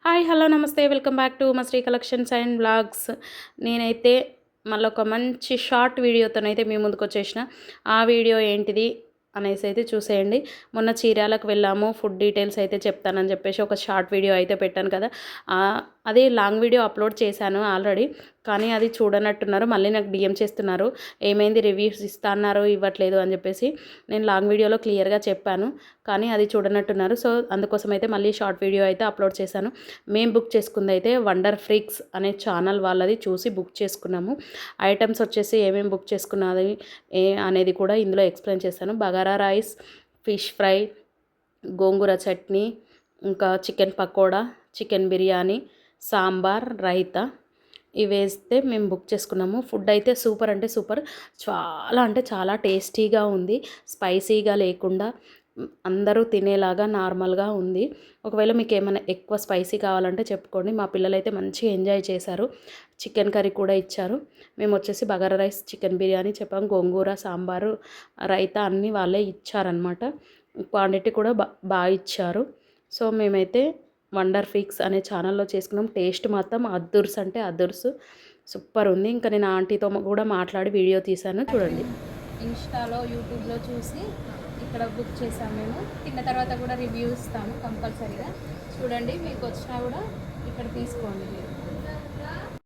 Hi hello నమస్తే welcome back to మా Shri collections and vlogs. నేనైతే మళ్ళొక మంచి షార్ట్ వీడియోతోనైతే మీ ముందుకొచ్చేసిన. ఆ వీడియో ఏంటిది అనేసి అయితే చూసేయండి. మొన్న చీరాలకు వెళ్ళాము, ఫుడ్ డీటెయిల్స్ అయితే చెప్తానని చెప్పేసి ఒక షార్ట్ వీడియో అయితే పెట్టాను కదా. అదే లాంగ్ వీడియో అప్లోడ్ చేశాను ఆల్రెడీ, కానీ అది చూడనట్టున్నారు. మళ్ళీ నాకు డిఎం చేస్తున్నారు, ఏమైంది రివ్యూస్ ఇస్తా అన్నారు ఇవ్వట్లేదు అని చెప్పేసి. నేను లాంగ్ వీడియోలో క్లియర్గా చెప్పాను, కానీ అది చూడనట్టున్నారు. సో అందుకోసం అయితే మళ్ళీ షార్ట్ వీడియో అయితే అప్లోడ్ చేశాను. మేము బుక్ చేసుకుంది అయితే వండర్ ఫ్రీక్స్ అనే ఛానల్ వాళ్ళది చూసి బుక్ చేసుకున్నాము. ఐటమ్స్ వచ్చేసి ఏమేమి బుక్ చేసుకున్నది అనేది కూడా ఇందులో ఎక్స్ప్లెయిన్ చేశాను. బగారా రైస్, ఫిష్ ఫ్రై, గోంగూర చట్నీ, ఇంకా చికెన్ పకోడా, చికెన్ బిర్యానీ, సాంబార్, రైతా ఇవేస్తే మేము బుక్ చేసుకున్నాము. ఫుడ్ అయితే సూపర్ అంటే సూపర్, చాలా అంటే చాలా టేస్టీగా ఉంది. స్పైసీగా లేకుండా అందరూ తినేలాగా నార్మల్గా ఉంది. ఒకవేళ మీకు ఏమైనా ఎక్కువ స్పైసీ కావాలంటే చెప్పుకోండి. మా పిల్లలైతే మంచిగా ఎంజాయ్ చేశారు. చికెన్ కర్రీ కూడా ఇచ్చారు. మేము వచ్చేసి బగారా రైస్, చికెన్ బిర్యానీ చెప్పాము, గోంగూర, సాంబారు, రైతా అన్నీ వాళ్ళే ఇచ్చారనమాట. క్వాంటిటీ కూడా బాగా ఇచ్చారు. సో మేమైతే వండర్ ఫిక్స్ అనే ఛానల్లో చేసుకున్నాం. టేస్ట్ మాత్రం అద్దుర్స్ అంటే అద్దుర్స్, సూపర్ ఉంది. ఇంకా నేను ఆంటీతో కూడా మాట్లాడి వీడియో తీశాను, చూడండి. ఇన్స్టాలో యూట్యూబ్లో చూసి ఇక్కడ బుక్ చేసాం. మేము తిన్న తర్వాత కూడా రివ్యూ ఇస్తాము కంపల్సరీగా. చూడండి, మీకు వచ్చినా కూడా ఇక్కడ తీసుకోండి మీరు.